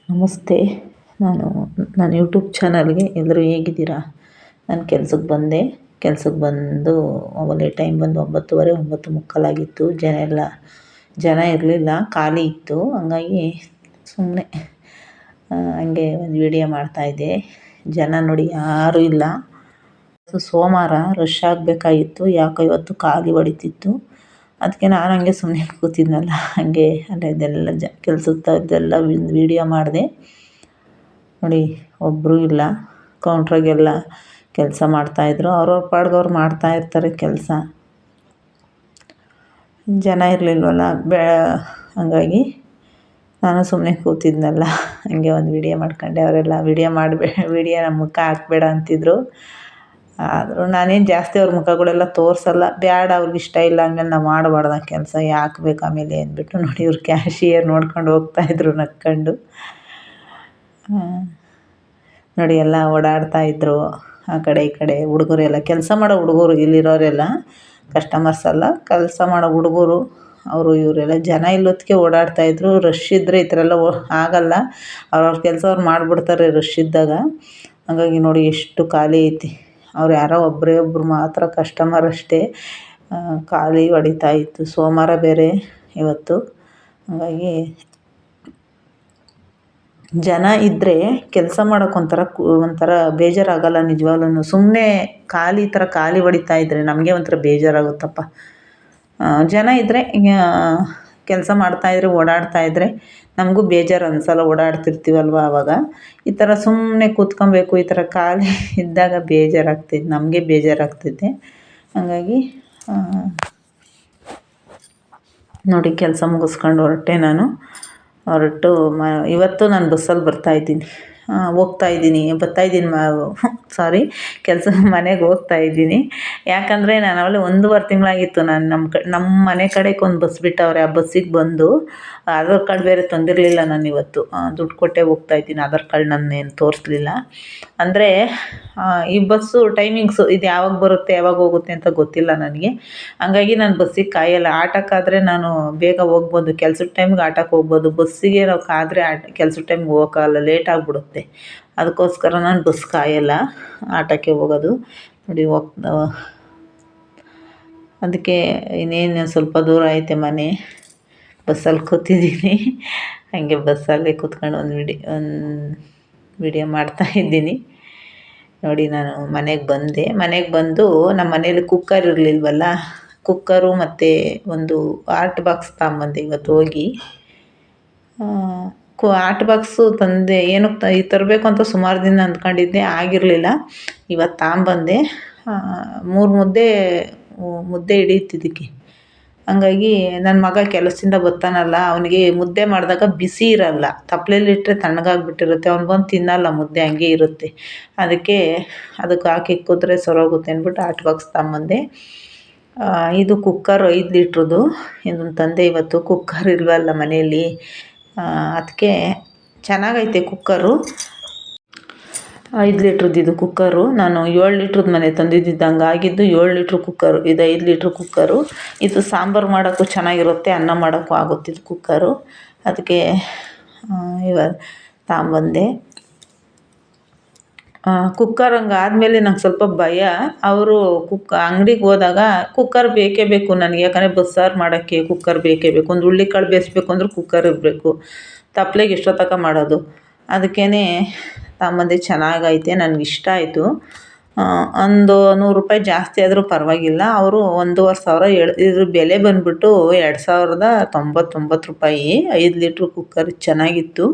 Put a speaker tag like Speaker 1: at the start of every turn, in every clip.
Speaker 1: ನಮಸ್ತೆ. ನಾನು ನನ್ನ ಯೂಟ್ಯೂಬ್ ಚಾನಲ್ಗೆ ಎಲ್ಲರೂ ಹೇಗಿದ್ದೀರಾ? ನಾನು ಕೆಲ್ಸಕ್ಕೆ ಬಂದು ಆಮೇಲೆ ಟೈಮ್ ಬಂದು 9:30 9:45 ಆಗಿತ್ತು. ಜನ ಇರಲಿಲ್ಲ, ಖಾಲಿ ಇತ್ತು. ಹಂಗಾಗಿ ಸುಮ್ಮನೆ ಹಂಗೆ ಒಂದು ವಿಡಿಯೋ ಮಾಡ್ತಾಯಿದ್ದೆ. ಜನ ನೋಡಿ ಯಾರೂ ಇಲ್ಲ. ಸೋಮವಾರ ರಶ್ ಆಗಬೇಕಾಗಿತ್ತು, ಯಾಕೋ ಇವತ್ತು ಖಾಲಿ ಹೊಡಿತಿತ್ತು. ಅದಕ್ಕೆ ನಾನು ಹಂಗೆ ಸುಮ್ಮನೆ ಕೂತಿದ್ನಲ್ಲ, ಹಾಗೆ ಅಲ್ಲದೆಲ್ಲ ಕೆಲಸದ್ದೆಲ್ಲ ವೀಡಿಯೋ ಮಾಡಿದೆ. ನೋಡಿ ಒಬ್ಬರೂ ಇಲ್ಲ, ಕೌಂಟ್ರಾಗೆಲ್ಲ ಕೆಲಸ ಮಾಡ್ತಾಯಿದ್ರು. ಅವ್ರವ್ರ ಪಾಡ್ಗೆ ಅವ್ರು ಮಾಡ್ತಾಯಿರ್ತಾರೆ ಕೆಲಸ. ಜನ ಇರಲಿಲ್ವಲ್ಲ, ಹಂಗಾಗಿ ನಾನು ಸುಮ್ಮನೆ ಕೂತಿದ್ನಲ್ಲ, ಹಂಗೆ ಒಂದು ವಿಡಿಯೋ ಮಾಡ್ಕೊಂಡೆ. ಅವರೆಲ್ಲ ವಿಡಿಯೋ ನಮ್ಮ ಮುಖ ಹಾಕಬೇಡ ಅಂತಿದ್ರು. ಆದರೂ ನಾನೇನು ಜಾಸ್ತಿ ಅವ್ರ ಮುಖಗಳೆಲ್ಲ ತೋರಿಸಲ್ಲ, ಬೇಡ ಅವ್ರಿಗೆ ಇಷ್ಟ ಇಲ್ಲ ಅಂದಮೇಲೆ ನಾವು ಮಾಡಬಾರ್ದು ಆ ಕೆಲಸ, ಯಾಕೆ ಬೇಕು ಆಮೇಲೆ ಅಂದ್ಬಿಟ್ಟು. ನೋಡಿ ಇವ್ರು ಕ್ಯಾಶಿಯರ್ ನೋಡ್ಕೊಂಡು ಹೋಗ್ತಾಯಿದ್ರು ನಕ್ಕೊಂಡು. ನೋಡಿ ಎಲ್ಲ ಓಡಾಡ್ತಾಯಿದ್ರು ಆ ಕಡೆ ಈ ಕಡೆ. ಹುಡುಗರೆಲ್ಲ ಕೆಲಸ ಮಾಡೋ ಹುಡುಗರು, ಇಲ್ಲಿರೋರೆಲ್ಲ ಕಸ್ಟಮರ್ಸ್ ಅಲ್ಲ, ಕೆಲಸ ಮಾಡೋ ಹುಡುಗರು. ಅವರು ಇವರೆಲ್ಲ ಜನ ಇಲ್ಲೊತ್ತಿಗೆ ಓಡಾಡ್ತಾಯಿದ್ರು. ರಶ್ ಇದ್ದರೆ ಈ ಥರ ಎಲ್ಲ ಆಗಲ್ಲ, ಅವ್ರವ್ರ ಕೆಲಸ ಅವ್ರು ಮಾಡಿಬಿಡ್ತಾರೆ ರಶ್ ಇದ್ದಾಗ. ಹಾಗಾಗಿ ನೋಡಿ ಎಷ್ಟು ಖಾಲಿ ಐತಿ. ಅವ್ರು ಯಾರೋ ಒಬ್ಬರು ಮಾತ್ರ ಕಸ್ಟಮರ್ ಅಷ್ಟೇ. ಖಾಲಿ ಹೊಡಿತಾ ಇತ್ತು, ಸೋಮವಾರ ಬೇರೆ ಇವತ್ತು. ಹಾಗಾಗಿ ಜನ ಇದ್ದರೆ ಕೆಲಸ ಮಾಡೋಕೆ ಒಂಥರ ಬೇಜಾರಾಗಲ್ಲ ನಿಜವಾಗ್ಲೂ. ಸುಮ್ಮನೆ ಖಾಲಿ ಈ ಥರ ಖಾಲಿ ಹೊಡಿತಾ ಇದ್ದರೆ ನಮಗೆ ಒಂಥರ ಬೇಜಾರಾಗುತ್ತಪ್ಪ. ಜನ ಇದ್ದರೆ ಕೆಲಸ ಮಾಡ್ತಾಯಿದ್ರೆ ಓಡಾಡ್ತಾಯಿದ್ರೆ ನಮಗೂ ಬೇಜಾರು ಅನಿಸಲ್ಲ, ಓಡಾಡ್ತಿರ್ತೀವಲ್ವ ಆವಾಗ. ಈ ಥರ ಸುಮ್ಮನೆ ಕೂತ್ಕೊಬೇಕು, ಈ ಥರ ಖಾಲಿ ಇದ್ದಾಗ ಬೇಜಾರಾಗ್ತೈತೆ, ನಮಗೆ ಬೇಜಾರಾಗ್ತೈತೆ. ಹಾಗಾಗಿ ನೋಡಿ ಕೆಲಸ ಮುಗಿಸ್ಕೊಂಡು ಹೊರಟು ಇವತ್ತು ನಾನು ಬಸ್ಸಲ್ಲಿ ಮನೆಗೆ ಹೋಗ್ತಾಯಿದ್ದೀನಿ. ಯಾಕಂದರೆ ನಾನು ಅವಲೇ 1.5 ತಿಂಗಳಾಗಿತ್ತು ನಾನು ನಮ್ಮ ಮನೆ ಕಡೆಗೆ ಒಂದು ಬಸ್ ಬಿಟ್ಟವ್ರೆ. ಆ ಬಸ್ಸಿಗೆ ಬಂದು ಆಧಾರ್ ಕಾರ್ಡ್ ಬೇರೆ ತಂದಿರಲಿಲ್ಲ ನಾನು ಇವತ್ತು. ದುಡ್ಡು ಕೊಟ್ಟೆ ಹೋಗ್ತಾಯಿದ್ದೀನಿ, ಆಧಾರ್ ಕಾರ್ಡ್ ನಾನೇನು ತೋರಿಸ್ಲಿಲ್ಲ. ಅಂದರೆ ಈ ಬಸ್ಸು ಟೈಮಿಂಗ್ಸು ಇದು ಯಾವಾಗ ಬರುತ್ತೆ ಯಾವಾಗ ಹೋಗುತ್ತೆ ಅಂತ ಗೊತ್ತಿಲ್ಲ ನನಗೆ. ಹಂಗಾಗಿ ನಾನು ಬಸ್ಸಿಗೆ ಕಾಯಲ್ಲ. ಆಟೋಕ್ಕಾದರೆ ನಾನು ಬೇಗ ಹೋಗ್ಬೋದು, ಕೆಲ್ಸದ ಟೈಮ್ಗೆ ಆಟೋಕ್ಕೆ ಹೋಗ್ಬೋದು. ಬಸ್ಸಿಗೆ ನಾವು ಕಾದರೆ ಕೆಲ್ಸದ ಟೈಮ್ಗೆ ಹೋಗೋಕ್ಕಾಗಲ್ಲ, ಲೇಟ್ ಆಗಿಬಿಡುತ್ತೆ. ಅದಕ್ಕೋಸ್ಕರ ನಾನು ಬಸ್ ಕಾಯಲ್ಲ, ಆಟೋಕ್ಕೆ ಹೋಗೋದು. ನೋಡಿ ಅದಕ್ಕೆ ಇನ್ನೇನು ಸ್ವಲ್ಪ ದೂರ ಐತೆ ಮನೆ. ಬಸ್ಸಲ್ಲಿ ಕೂತಿದ್ದೀನಿ, ಹಾಗೆ ಬಸ್ಸಲ್ಲೇ ಕೂತ್ಕೊಂಡು ಒಂದು ವಿಡಿಯೋ ಮಾಡ್ತಾಯಿದ್ದೀನಿ. ನೋಡಿ ನಾನು ಮನೆಗೆ ಬಂದು ನಮ್ಮ ಮನೇಲಿ ಕುಕ್ಕರ್ ಇರಲಿಲ್ವಲ್ಲ, ಕುಕ್ಕರು ಮತ್ತು ಒಂದು ಆರ್ಟ್ ಬಾಕ್ಸ್ ತಗೊಂಬಂದೆ ಇವತ್ತು ಹೋಗಿ. ಆರ್ಟ್ ಬಾಕ್ಸು ತಂದೆ, ಏನಕ್ಕೆ ತರಬೇಕು ಅಂತ ಸುಮಾರು ದಿನ ಅಂದ್ಕೊಂಡಿದ್ದೆ, ಆಗಿರಲಿಲ್ಲ. ಇವತ್ತು ತಗೊಂಬಂದೆ. 3 ಮುದ್ದೆ ಹಿಡಿಯುತ್ತಿದ್ದಕ್ಕೆ. ಹಂಗಾಗಿ ನನ್ನ ಮಗ ಕೆಲಸದಿಂದ ಬರ್ತಾನಲ್ಲ, ಅವನಿಗೆ ಮುದ್ದೆ ಮಾಡಿದಾಗ ಬಿಸಿ ಇರಲ್ಲ, ತಪ್ಪಲೆಲಿಟ್ಟರೆ ತಣ್ಣಗಾಗ್ಬಿಟ್ಟಿರುತ್ತೆ. ಅವ್ನು ಬಂದು ತಿನ್ನಲ್ಲ, ಮುದ್ದೆ ಹಂಗೆ ಇರುತ್ತೆ. ಅದಕ್ಕೆ ಹಾಕಿ ಇಕ್ಕಿದ್ರೆ ಸರೋಗುತ್ತೆ ಅಂದ್ಬಿಟ್ಟು ಆರ್ಟ್ ಬಾಕ್ಸ್ ತಗೊಂಬಂದೆ. ಇದು ಕುಕ್ಕರ್ 5 ಲೀಟ್ರದ್ದು ಇದನ್ನು ತಂದೆ ಇವತ್ತು. ಕುಕ್ಕರ್ ಇಲ್ವಲ್ಲ ಮನೆಯಲ್ಲಿ, ಅದಕ್ಕೆ ಚೆನ್ನಾಗೈತೆ ಕುಕ್ಕರು. 5 ಲೀಟ್ರದ್ದು ಇದು ಕುಕ್ಕರು. ನಾನು 7 ಲೀಟ್ರದ್ದು ಮನೆ ತಂದಿದ್ದು, ಹಂಗಾಗಿದ್ದು 7 ಲೀಟ್ರ್ ಕುಕ್ಕರು. ಇದು 5 ಲೀಟ್ರ್ ಕುಕ್ಕರು. ಇದು ಸಾಂಬಾರು ಮಾಡೋಕ್ಕೂ ಚೆನ್ನಾಗಿರುತ್ತೆ, ಅನ್ನ ಮಾಡೋಕ್ಕೂ ಆಗುತ್ತೆ ಇದು ಕುಕ್ಕರು. ಅದಕ್ಕೆ ಇವಾಗ ತಗೊಂಬಂದೆ. ಕುಕ್ಕರ್ ಹಂಗಾದ್ಮೇಲೆ ನಂಗೆ ಸ್ವಲ್ಪ ಭಯ. ಅವರು ಅಂಗಡಿಗೆ ಹೋದಾಗ ಕುಕ್ಕರ್ ಬೇಕೇ ಬೇಕು ನನಗೆ, ಯಾಕಂದರೆ ಬಸ್ಸಾರು ಮಾಡೋಕ್ಕೆ ಕುಕ್ಕರ್ ಬೇಕೇ ಬೇಕು. ಒಂದು ಹುಳ್ಳಿಕಾಳು ಬೇಯಿಸ್ಬೇಕು ಅಂದ್ರೆ ಕುಕ್ಕರ್ ಇರಬೇಕು, ತಪ್ಪಲೆಗೆ ಎಷ್ಟೊತ್ತಕ ಮಾಡೋದು. ಅದಕ್ಕೇ ತಗೊಂಬಂದೆ. ಚೆನ್ನಾಗೈತೆ, ನನಗಿಷ್ಟ ಆಯಿತು. ಒಂದು ₹100 ಜಾಸ್ತಿ ಆದರೂ ಪರವಾಗಿಲ್ಲ. ಅವರು 1,500 ಇದ್ರ ಬೆಲೆ ಬಂದುಬಿಟ್ಟು ₹2,099. 5 ಲೀಟ್ರ್ ಕುಕ್ಕರ್ ಚೆನ್ನಾಗಿತ್ತು.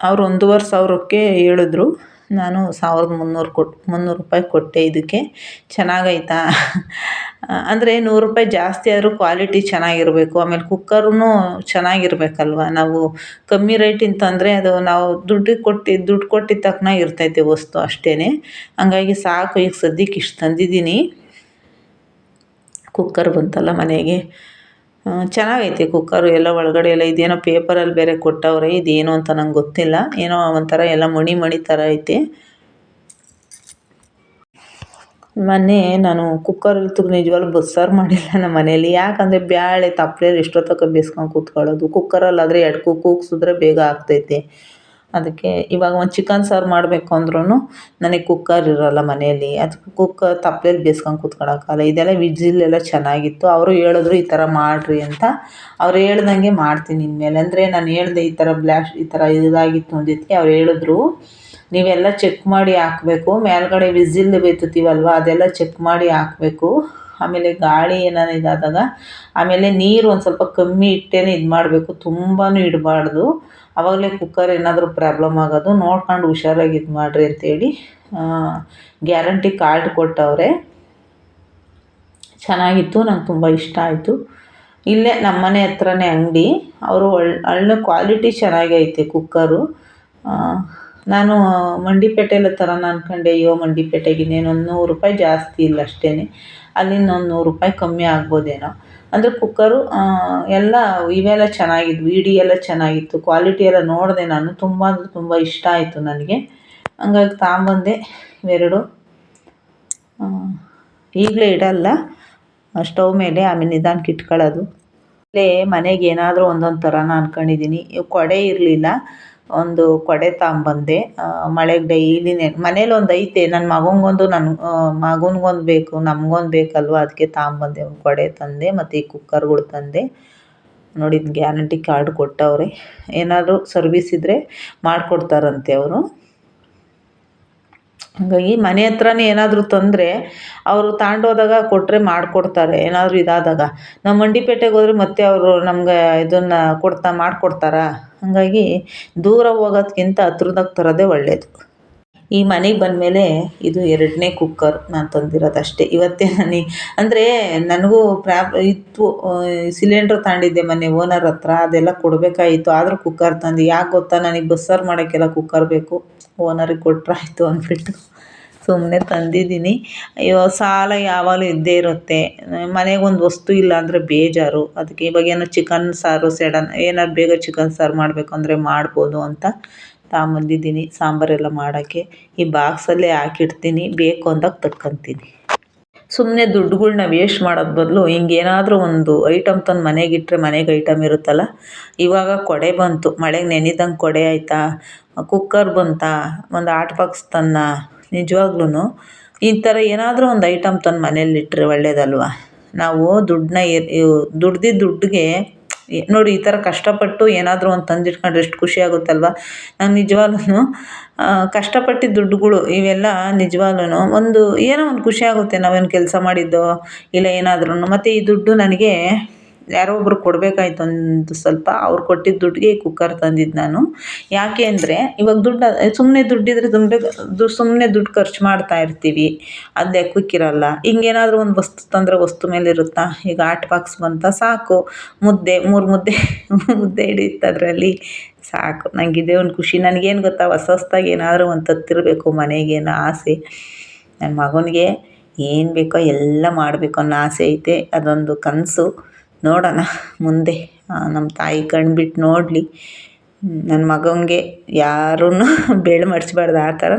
Speaker 1: ಅವರು 1,500ಕ್ಕೆ ಹೇಳಿದ್ರು. ನಾನು ₹1,300 ಕೊಟ್ಟೆ ಇದಕ್ಕೆ. ಚೆನ್ನಾಗೈತಾ ಅಂದರೆ ₹100 ಜಾಸ್ತಿ ಆದರೂ ಕ್ವಾಲಿಟಿ ಚೆನ್ನಾಗಿರಬೇಕು. ಆಮೇಲೆ ಕುಕ್ಕರೂ ಚೆನ್ನಾಗಿರ್ಬೇಕಲ್ವ. ನಾವು ಕಮ್ಮಿ ರೇಟಿಂದು ತಂದರೆ ಅದು ನಾವು ದುಡ್ಡು ಕೊಟ್ಟಿದ್ದ ತಕ್ಕನ ಇರ್ತೈತೆ ವಸ್ತು ಅಷ್ಟೇ. ಹಂಗಾಗಿ ಸಾಕು, ಈಗ ಸದ್ಯಕ್ಕೆ ಇಷ್ಟು ತಂದಿದ್ದೀನಿ. ಕುಕ್ಕರ್ ಬಂತಲ್ಲ ಮನೆಗೆ, ಚೆನ್ನಾಗೈತೆ ಕುಕ್ಕರು. ಎಲ್ಲ ಒಳಗಡೆ ಎಲ್ಲ ಇದೇನೋ ಪೇಪರಲ್ಲಿ ಬೇರೆ ಕೊಟ್ಟವ್ರೆ, ಇದೇನು ಅಂತ ನಂಗೆ ಗೊತ್ತಿಲ್ಲ. ಏನೋ ಒಂಥರ ಎಲ್ಲ ಮಣಿ ಥರ ಐತೆ. ಮೊನ್ನೆ ನಾನು ಕುಕ್ಕರಲ್ಲಿ ನಿಜವಾಗ್ಲೂ ಬಸ್ಸಾರು ಮಾಡಿಲ್ಲ ನಮ್ಮ ಮನೇಲಿ. ಯಾಕಂದರೆ ಬೇಳೆ ತಪ್ಪಲೆಯಲ್ಲಿ ಎಷ್ಟೊತ್ತಕ ಬೇಯಿಸ್ಕೊಂಡು ಕೂತ್ಕೊಳ್ಳೋದು. ಕುಕ್ಕರಲ್ಲಾದರೆ 2 ಕೂಗಿಸಿದ್ರೆ ಬೇಗ ಆಗ್ತೈತೆ. ಅದಕ್ಕೆ ಇವಾಗ ಒಂದು ಚಿಕನ್ ಸಾರು ಮಾಡಬೇಕು ಅಂದ್ರೂ ನನಗೆ ಕುಕ್ಕರ್ ಇರೋಲ್ಲ ಮನೆಯಲ್ಲಿ. ಅದಕ್ಕೆ ತಪ್ಪಲೆಯಲ್ಲಿ ಬೇಯಿಸ್ಕೊಂಡು ಕೂತ್ಕೊಳ್ಳೋಕ್ಕಾಗಲ್ಲ. ಇದೆಲ್ಲ ವಿಜಿಲೆಲ್ಲ ಚೆನ್ನಾಗಿತ್ತು. ಅವರು ಹೇಳಿದ್ರು ಈ ಥರ ಮಾಡಿರಿ ಅಂತ. ಅವ್ರು ಹೇಳ್ದಂಗೆ ಮಾಡ್ತೀನಿ ಇನ್ಮೇಲೆ. ಅಂದರೆ ನಾನು ಹೇಳಿದೆ ಈ ಥರ ಈ ಥರ ಇದಾಗಿತ್ತು ಅಂದಿದ್ದಕ್ಕೆ ಅವ್ರು ಹೇಳಿದ್ರು, ನೀವೆಲ್ಲ ಚೆಕ್ ಮಾಡಿ ಹಾಕಬೇಕು. ಮೇಲ್ಗಡೆ ವಿಸಿಲ್ ಬೇಯ್ತೀವಲ್ವ ಅದೆಲ್ಲ ಚೆಕ್ ಮಾಡಿ ಹಾಕಬೇಕು. ಆಮೇಲೆ ಗಾಳಿ ಏನಾರು ಇದಾದಾಗ ಆಮೇಲೆ ನೀರು ಒಂದು ಸ್ವಲ್ಪ ಕಮ್ಮಿ ಇಟ್ಟೇ ಇದು ಮಾಡಬೇಕು, ತುಂಬಾ ಇಡಬಾರ್ದು. ಆವಾಗಲೇ ಕುಕ್ಕರ್ ಏನಾದರೂ ಪ್ರಾಬ್ಲಮ್ ಆಗೋದು. ನೋಡ್ಕೊಂಡು ಹುಷಾರಾಗಿ ಇದು ಮಾಡಿರಿ ಅಂತೇಳಿ ಗ್ಯಾರಂಟಿ ಕಾರ್ಡ್ ಕೊಟ್ಟವ್ರೆ. ಚೆನ್ನಾಗಿತ್ತು, ನಂಗೆ ತುಂಬ ಇಷ್ಟ ಆಯಿತು. ಇಲ್ಲೇ ನಮ್ಮ ಮನೆ ಹತ್ರನೇ ಅಂಗಡಿ. ಅವರು ಒಳ್ಳೆ ಕ್ವಾಲಿಟಿ ಚೆನ್ನಾಗೈತೆ ಕುಕ್ಕರು. ನಾನು ಮಂಡಿಪೇಟೆಯಲ್ಲಿ ತರೋಣ ಅಂದ್ಕೊಂಡೆ. ಅಯ್ಯೋ ಮಂಡಿಪೇಟೆಗೆ ಇನ್ನೇನು ಒಂದು ₹100 ಜಾಸ್ತಿ ಇಲ್ಲ ಅಷ್ಟೇ. ಅಲ್ಲಿಂದ ಒಂದು ₹100 ಕಮ್ಮಿ ಆಗ್ಬೋದೇನೋ. ಅಂದರೆ ಕುಕ್ಕರು ಎಲ್ಲ ಇವೆಲ್ಲ ಚೆನ್ನಾಗಿದ್ವು. ಇಡಿ ಎಲ್ಲ ಚೆನ್ನಾಗಿತ್ತು. ಕ್ವಾಲಿಟಿ ಎಲ್ಲ ನೋಡಿದೆ ನಾನು. ತುಂಬ ಅಂದರೆ ತುಂಬ ಇಷ್ಟ ಆಯಿತು ನನಗೆ. ಹಂಗಾಗಿ ತಗೊಂಬಂದೆ ಇವೆರಡು. ಈಗಲೇ ಇಡಲ್ಲ ಸ್ಟವ್ ಮೇಲೆ, ಆಮೇಲೆ ನಿಧಾನಕ್ಕೆ ಇಟ್ಕೊಳ್ಳೋದು. ಅಲ್ಲೇ ಮನೆಗೆ ಏನಾದರೂ ಒಂದೊಂದು ಥರನ ಅಂದ್ಕೊಂಡಿದ್ದೀನಿ. ಕೊಡೆ ಇರಲಿಲ್ಲ, ಒಂದು ಕೊಡೆ ತಗೊಂಬಂದೆ. ಮಳೆಗೆ ಡೈಲಿನೇ ಮನೇಲಿ ಒಂದು ಐತೆ. ನನ್ನ ಮಗನಿಗೊಂದು ಮಗನಿಗೊಂದು ಬೇಕು, ನಮಗೊಂದು ಬೇಕಲ್ವ, ಅದಕ್ಕೆ ತಗೊಂಬಂದೆ. ಒಂದು ಕೊಡೆ ತಂದೆ ಮತ್ತು ಈ ಕುಕ್ಕರ್ಗಳು ತಂದೆ. ನೋಡಿ ಇದು ಗ್ಯಾರಂಟಿ ಕಾರ್ಡ್ ಕೊಟ್ಟವ್ರೆ. ಏನಾದರೂ ಸರ್ವಿಸ್ ಇದ್ದರೆ ಮಾಡಿಕೊಡ್ತಾರಂತೆ ಅವರು. ಹಾಗಾಗಿ ಮನೆ ಹತ್ರನೇ ಏನಾದರೂ ತೊಂದರೆ ಅವರು ತಗೊಂಡೋದಾಗ ಕೊಟ್ಟರೆ ಮಾಡಿಕೊಡ್ತಾರೆ. ಏನಾದರೂ ಇದಾದಾಗ ನಾವು ಮಂಡಿಪೇಟೆಗೆ ಹೋದರೆ ಮತ್ತೆ ಅವರು ನಮ್ಗೆ ಇದನ್ನು ಮಾಡಿಕೊಡ್ತಾರಾ? ಹಾಗಾಗಿ ದೂರ ಹೋಗೋದ್ಕಿಂತ ಹತ್ರದಾಗ ತರೋದೇ ಒಳ್ಳೆಯದು. ಈ ಮನೆಗೆ ಬಂದಮೇಲೆ ಇದು 2ನೇ ಕುಕ್ಕರ್ ನಾನು ತಂದಿರೋದು ಅಷ್ಟೇ. ಇವತ್ತೇ ಅಂದರೆ ನನಗೂ ಇತ್ತು. ಸಿಲಿಂಡ್ರ್ ತಗೊಂಡಿದ್ದೆ ಮೊನ್ನೆ ಓನರ್ ಹತ್ರ, ಅದೆಲ್ಲ ಕೊಡಬೇಕಾಗಿತ್ತು. ಆದರೂ ಕುಕ್ಕರ್ ತಂದು. ಯಾಕೆ ಗೊತ್ತಾ, ನನಗೆ ಬಸ್ಸಾರು ಮಾಡೋಕ್ಕೆಲ್ಲ ಕುಕ್ಕರ್ ಬೇಕು. ಓನರಿಗೆ ಕೊಟ್ಟರಾಯ್ತು ಅಂದ್ಬಿಟ್ಟು ಸುಮ್ಮನೆ ತಂದಿದ್ದೀನಿ. ಅಯ್ಯೋ ಸಾಲ ಯಾವಾಗಲೂ ಇದ್ದೇ ಇರುತ್ತೆ. ಮನೆಗೊಂದು ವಸ್ತು ಇಲ್ಲ ಅಂದರೆ ಬೇಜಾರು. ಅದಕ್ಕೆ ಇವಾಗ ಏನೋ ಚಿಕನ್ ಸಾರು ಏನಾದ್ರು ಬೇಗ ಚಿಕನ್ ಸಾರು ಮಾಡಬೇಕು ಅಂದರೆ ಮಾಡ್ಬೋದು ಅಂತ ತಗೊಂಬಂದಿದ್ದೀನಿ ಸಾಂಬಾರೆಲ್ಲ ಮಾಡೋಕ್ಕೆ. ಈ ಬಾಕ್ಸಲ್ಲೇ ಹಾಕಿಡ್ತೀನಿ, ಬೇಕು ಅಂದಾಗ ತಟ್ಕೊತೀನಿ. ಸುಮ್ಮನೆ ದುಡ್ಡುಗಳ್ನ ವೇಸ್ಟ್ ಮಾಡೋದು ಬದಲು ಹಿಂಗೇನಾದರೂ ಒಂದು ಐಟಮ್ ತಂದು ಮನೆಗಿಟ್ಟರೆ ಮನೆಗೆ ಐಟಮ್ ಇರುತ್ತಲ್ಲ. ಇವಾಗ ಕೊಡೆ ಬಂತು, ಮಳೆಗೆ ನೆನೆದಂಗೆ ಕೊಡೆ ಆಯಿತಾ, ಕುಕ್ಕರ್ ಬಂತಾ, ಒಂದು ಹಾಟ್ ಬಾಕ್ಸ್ ತಂದ. ನಿಜವಾಗ್ಲೂ ಈ ಥರ ಏನಾದರೂ ಒಂದು ಐಟಮ್ ತಂದು ಮನೇಲಿಟ್ಟರೆ ಒಳ್ಳೇದಲ್ವ. ನಾವು ದುಡ್ದಿದ್ದ ದುಡ್ಡಿಗೆ ನೋಡಿ ಈ ಥರ ಕಷ್ಟಪಟ್ಟು ಏನಾದರೂ ಒಂದು ತಂದಿಟ್ಕೊಂಡ್ರೆ ಎಷ್ಟು ಖುಷಿ ಆಗುತ್ತಲ್ವ. ನಂಗೆ ನಿಜವಾಗ್ಲೂ ಕಷ್ಟಪಟ್ಟಿದ್ದ ದುಡ್ಡುಗಳು ಇವೆಲ್ಲ ನಿಜವಾಗ್ಲೂ ಏನೋ ಒಂದು ಖುಷಿ ಆಗುತ್ತೆ. ನಾವೇನು ಕೆಲಸ ಮಾಡಿದ್ದೋ ಇಲ್ಲ ಏನಾದ್ರೂ. ಮತ್ತು ಈ ದುಡ್ಡು ನನಗೆ ಯಾರೋ ಒಬ್ಬರು ಕೊಡಬೇಕಾಯ್ತು. ಒಂದು ಸ್ವಲ್ಪ ಅವ್ರು ಕೊಟ್ಟಿದ್ದ ದುಡ್ಡಿಗೆ ಈ ಕುಕ್ಕರ್ ತಂದಿದ್ದು ನಾನು. ಯಾಕೆ ಅಂದರೆ ಇವಾಗ ಸುಮ್ಮನೆ ದುಡ್ಡಿದ್ರೆ ಸುಮ್ಮನೆ ದುಡ್ಡು ಖರ್ಚು ಮಾಡ್ತಾ ಇರ್ತೀವಿ, ಅದು ಲೆಕ್ಕಕ್ಕಿರಲ್ಲ. ಹಿಂಗೇನಾದರೂ ಒಂದು ವಸ್ತು ತಂದರೆ ವಸ್ತು ಮೇಲೆ ಇರುತ್ತಾ. ಈಗ ಹಾಟ್ ಬಾಕ್ಸ್ ಬಂತ, ಸಾಕು, ಮುದ್ದೆ 3 ಮುದ್ದೆ ಹಿಡಿಯುತ್ತೆ ಅದರಲ್ಲಿ, ಸಾಕು. ನನಗಿದೇ ಒಂದು ಖುಷಿ. ನನಗೇನು ಗೊತ್ತಾ, ಹೊಸ್ದಾಗಿ ಏನಾದರೂ ಒಂದು ತತ್ತಿರಬೇಕು ಮನೆಗೇನೋ ಆಸೆ. ನನ್ನ ಮಗನಿಗೆ ಏನು ಬೇಕೋ ಎಲ್ಲ ಮಾಡಬೇಕು ಅನ್ನೋ ಆಸೆ ಐತೆ. ಅದೊಂದು ಕನಸು. ನೋಡೋಣ ಮುಂದೆ. ನಮ್ಮ ತಾಯಿ ಕಣ್ಬಿಟ್ಟು ನೋಡಲಿ. ನನ್ನ ಮಗನಿಗೆ ಯಾರೂ ಬೇಳೆ ಮಡಿಸ್ಬಾರ್ದು, ಆ ಥರ